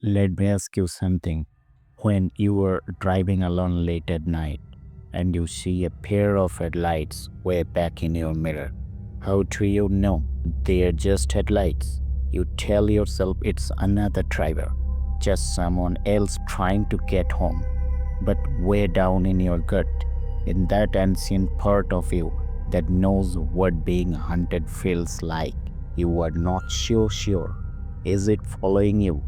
Let me ask you something. When you were driving alone late at night and you see a pair of headlights way back in your mirror, how do you know they're just headlights? You tell yourself it's another driver, just someone else trying to get home. But way down in your gut, in that ancient part of you that knows what being hunted feels like, you are not sure. Is it following you?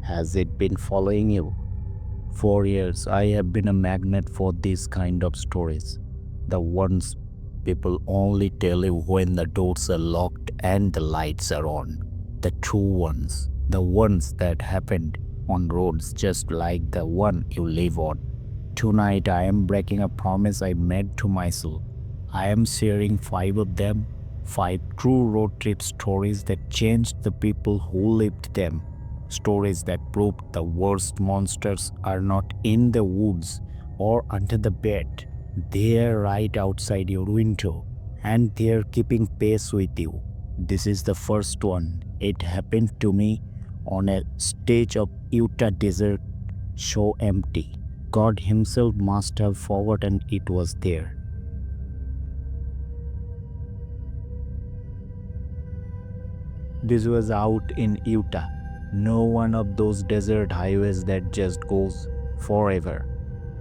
Has it been following you? For years, I have been a magnet for these kind of stories. The ones people only tell you when the doors are locked and the lights are on. The true ones. The ones that happened on roads just like the one you live on. Tonight, I am breaking a promise I made to myself. I am sharing 5 of them, 5 true road trip stories that changed the people who lived them. Stories that proved the worst monsters are not in the woods or under the bed. They are right outside your window and they are keeping pace with you. This is the first one. It happened to me on a stage of Utah desert, so empty. God Himself must have forgotten it was there. This was out in Utah. No one of those desert highways that just goes forever.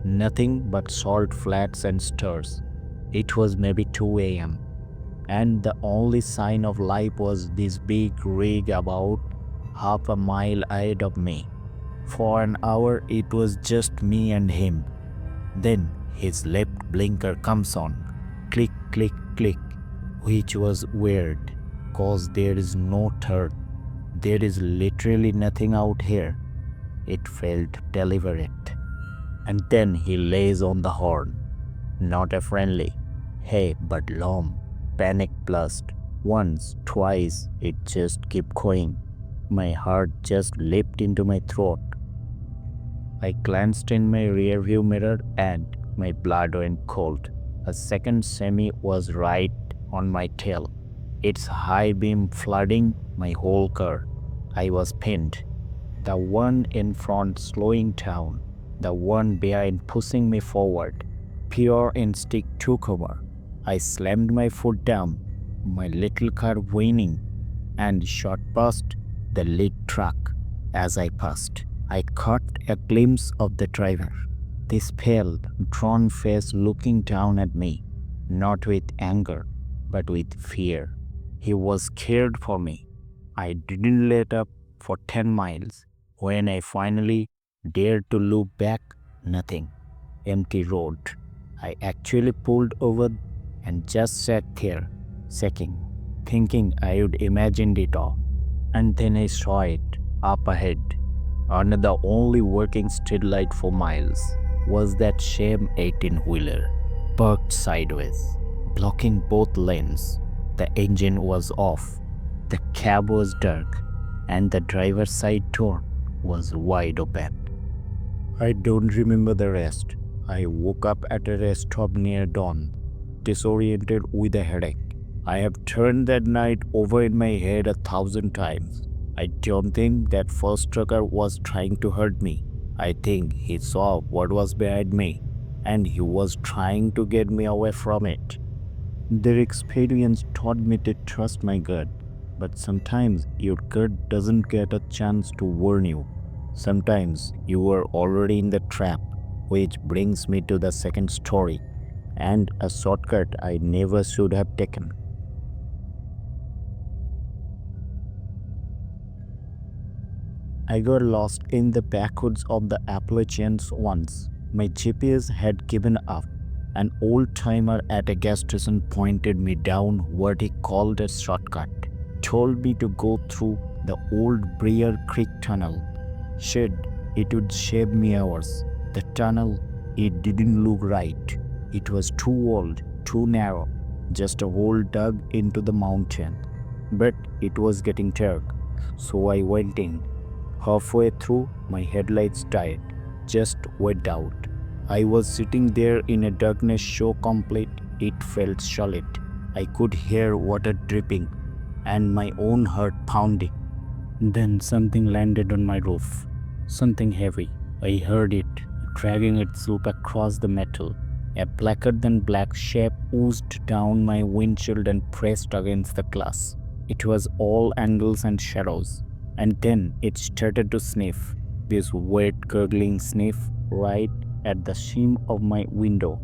Nothing but salt flats and stars. It was maybe 2 a.m. and the only sign of life was this big rig about half a mile ahead of me. For an hour it was just me and him. Then his left blinker comes on. Click, click, click. Which was weird, cause there is no third. There is literally nothing out here. It felt deliberate. And then he lays on the horn. Not a friendly, hey, but long. Panic blast. Once, twice, it just kept going. My heart just leaped into my throat. I glanced in my rearview mirror and my blood went cold. A second semi was right on my tail, its high beam flooding my whole car. I was pinned. The one in front slowing down, the one behind pushing me forward. Pure instinct took over. I slammed my foot down, my little car whining, and shot past the lead truck. As I passed, I caught a glimpse of the driver, this pale, drawn face looking down at me, not with anger, but with fear. He was scared for me. I didn't let up for 10 miles. When I finally dared to look back, nothing. Empty road. I actually pulled over and just sat there, shaking, thinking I would imagined it all. And then I saw it up ahead. Under the only working streetlight for miles was that same 18-wheeler, parked sideways, blocking both lanes. The engine was off, the cab was dark, and the driver's side door was wide open. I don't remember the rest. I woke up at a rest stop near dawn, disoriented with a headache. I have turned that night over in my head 1,000 times. I don't think that first trucker was trying to hurt me. I think he saw what was behind me and he was trying to get me away from it. Their experience taught me to trust my gut, but sometimes your gut doesn't get a chance to warn you. Sometimes you are already in the trap, which brings me to the second story and a shortcut I never should have taken. I got lost in the backwoods of the Appalachians once. My GPS had given up. An old timer at a gas station pointed me down what he called a shortcut, told me to go through the old Briar Creek tunnel. Said it would save me hours. The tunnel, it didn't look right. It was too old, too narrow, just a hole dug into the mountain. But it was getting dark, so I went in. Halfway through, my headlights died, just went out. I was sitting there in a darkness so complete it felt solid. I could hear water dripping and my own heart pounding. Then something landed on my roof. Something heavy. I heard it, dragging itself across the metal. A blacker than black shape oozed down my windshield and pressed against the glass. It was all angles and shadows. And then it started to sniff. This weird gurgling sniff right at the seam of my window.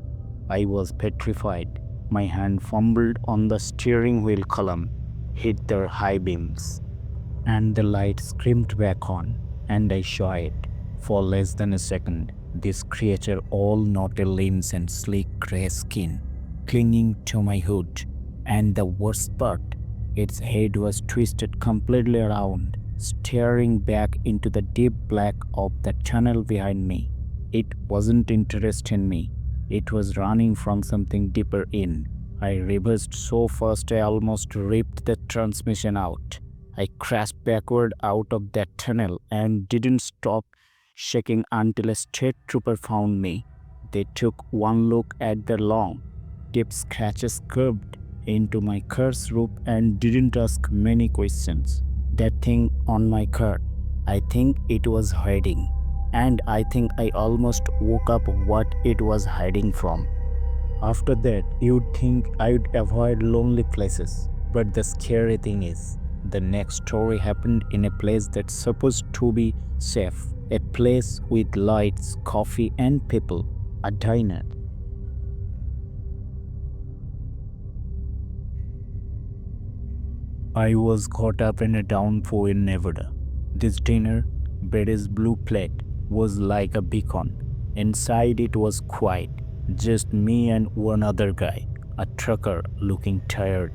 I was petrified. My hand fumbled on the steering wheel column, hit the high beams, and the light screamed back on, and I saw it. For less than a second, this creature, all knotted limbs and sleek grey skin, clinging to my hood. And the worst part, its head was twisted completely around, staring back into the deep black of the tunnel behind me. It wasn't interested in me. It was running from something deeper in. I reversed so fast I almost ripped the transmission out. I crashed backward out of that tunnel and didn't stop shaking until a state trooper found me. They took one look at the long, deep scratches curved into my car's roof and didn't ask many questions. That thing on my car, I think it was hiding. And I think I almost woke up what it was hiding from. After that, you'd think I'd avoid lonely places. But the scary thing is, the next story happened in a place that's supposed to be safe. A place with lights, coffee, and people. A diner. I was caught up in a downpour in Nevada. This diner, Betty's blue plate, was like a beacon. Inside it was quiet, just me and one other guy, a trucker looking tired.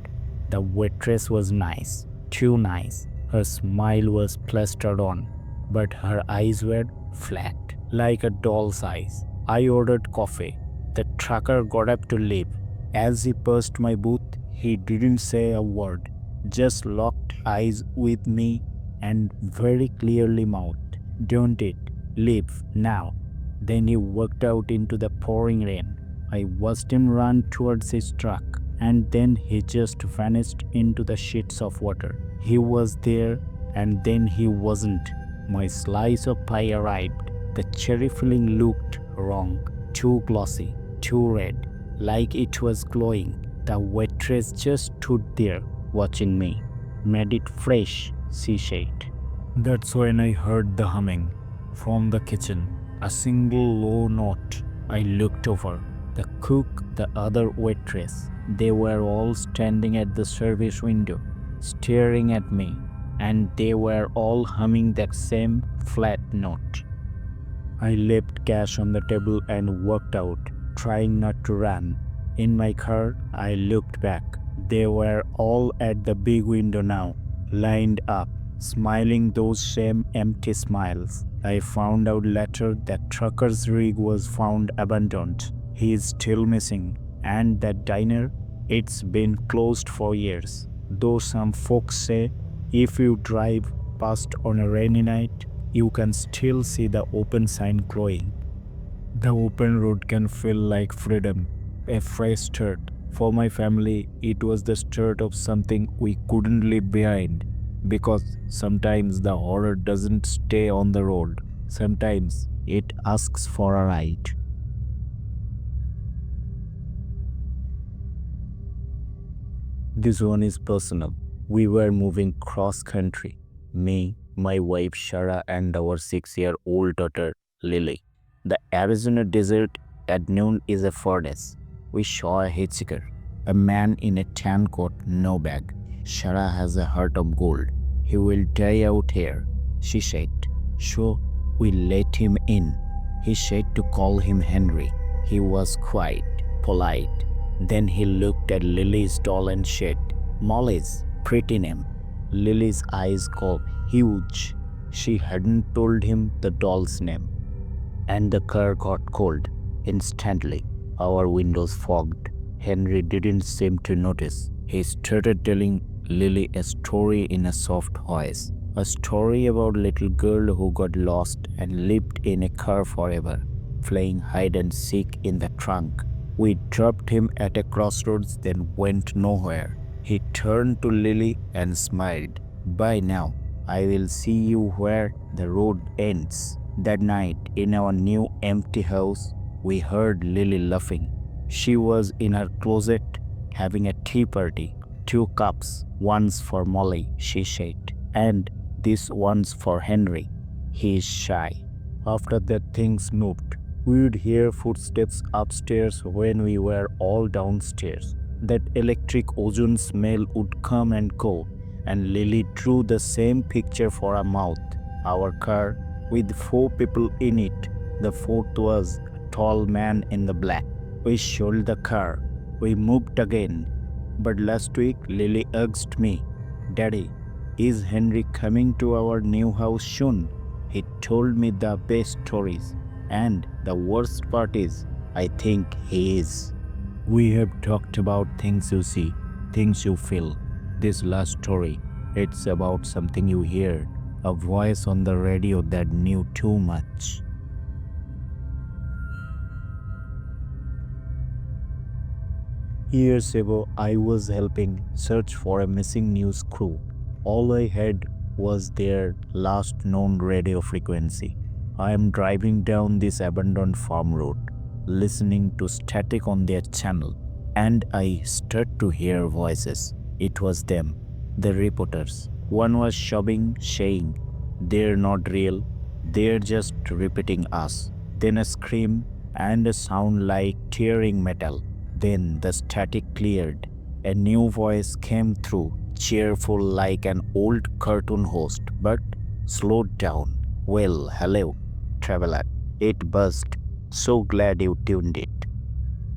The waitress was nice, too nice. Her smile was plastered on, but her eyes were flat, like a doll's eyes. I ordered coffee. The trucker got up to leave. As he passed my booth, he didn't say a word, just locked eyes with me and very clearly mouthed, "Don't it? Leave now." Then he walked out into the pouring rain. I watched him run towards his truck, and then he just vanished into the sheets of water. He was there, and then he wasn't. My slice of pie arrived. The cherry filling looked wrong, too glossy, too red, like it was glowing. The waitress just stood there, watching me. "Made it fresh," she said. That's when I heard the humming from the kitchen, a single low note. I looked over. The cook, the other waitress, they were all standing at the service window, staring at me, and they were all humming that same flat note. I left cash on the table and walked out, trying not to run. In my car, I looked back. They were all at the big window now, lined up, smiling those same empty smiles. I found out later that trucker's rig was found abandoned. He is still missing, and that diner, it's been closed for years. Though some folks say if you drive past on a rainy night, you can still see the open sign glowing. The open road can feel like freedom, a fresh start. For my family, it was the start of something we couldn't leave behind. Because sometimes the horror doesn't stay on the road. Sometimes it asks for a ride. This one is personal. We were moving cross country. Me, my wife Shara, and our 6-year-old daughter Lily. The Arizona desert at noon is a furnace. We saw a hitchhiker, a man in a tan coat, no bag. "Shara has a heart of gold. He will die out here," she said. So we let him in. He said to call him Henry. He was quiet, polite. Then he looked at Lily's doll and said, "Molly's pretty name." Lily's eyes got huge. She hadn't told him the doll's name. And the car got cold instantly. Our windows fogged. Henry didn't seem to notice. He started telling Lily a story in a soft voice. A story about a little girl who got lost and lived in a car forever, playing hide and seek in the trunk. We dropped him at a crossroads, then went nowhere. He turned to Lily and smiled. "Bye now. I will see you where the road ends. That night, in our new empty house, we heard Lily laughing. She was in her closet having a tea party. 2 cups, one's for Molly, she said, and this one's for Henry. He is shy. After that, things moved. We would hear footsteps upstairs when we were all downstairs. That electric ozone smell would come and go, and Lily drew the same picture for a mouth. Our car, with 4 people in it. The fourth was a tall man in the black. We sold the car. We moved again. But last week, Lily asked me, Daddy, is Henry coming to our new house soon? He told me the best stories. And the worst part is, I think he is. We have talked about things you see, things you feel. This last story, it's about something you hear, a voice on the radio that knew too much. Years ago, I was helping search for a missing news crew. All I had was their last known radio frequency. I am driving down this abandoned farm road, listening to static on their channel, and I start to hear voices. It was them, the reporters. One was sobbing, saying, They're not real, they're just repeating us. Then a scream and a sound like tearing metal. Then the static cleared. A new voice came through, cheerful like an old cartoon host, but slowed down. Well, hello, traveler. It buzzed. So glad you tuned it.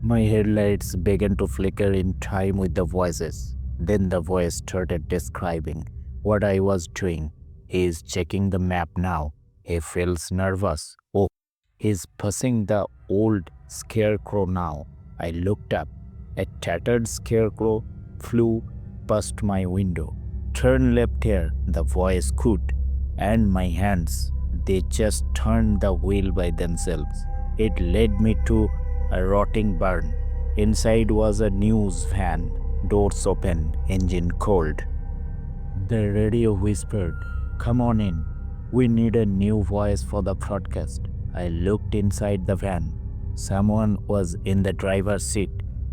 My headlights began to flicker in time with the voices. Then the voice started describing what I was doing. He is checking the map now. He feels nervous. Oh, he's passing the old scarecrow now. I looked up. A tattered scarecrow flew past my window. Turn left here, the voice could. And my hands, they just turned the wheel by themselves. It led me to a rotting barn. Inside was a news van, doors open, engine cold. The radio whispered, Come on in. We need a new voice for the broadcast. I looked inside the van. Someone was in the driver's seat,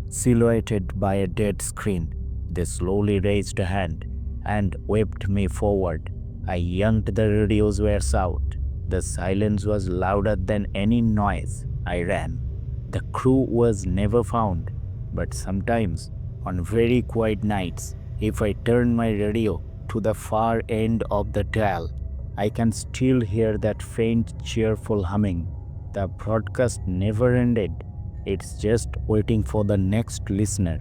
silhouetted by a dead screen. They slowly raised a hand and waved me forward. I yanked the radio's wares out. The silence was louder than any noise. I ran. The crew was never found, but sometimes, on very quiet nights, if I turn my radio to the far end of the dial, I can still hear that faint, cheerful humming. The broadcast never ended. It's just waiting for the next listener.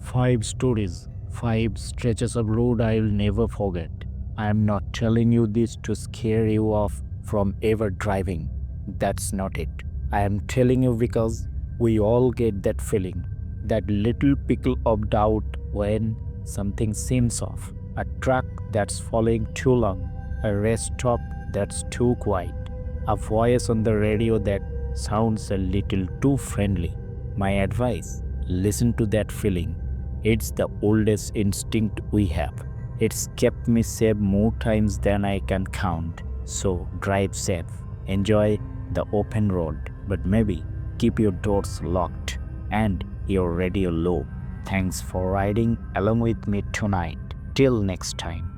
5 stories, 5 stretches of road I'll never forget. I am not telling you this to scare you off from ever driving. That's not it. I am telling you because we all get that feeling, that little pickle of doubt when something seems off. A truck that's following too long, a rest stop that's too quiet, a voice on the radio that sounds a little too friendly. My advice, listen to that feeling. It's the oldest instinct we have. It's kept me safe more times than I can count. So drive safe, enjoy the open road, but maybe keep your doors locked and your radio low. Thanks for riding along with me tonight. Till next time.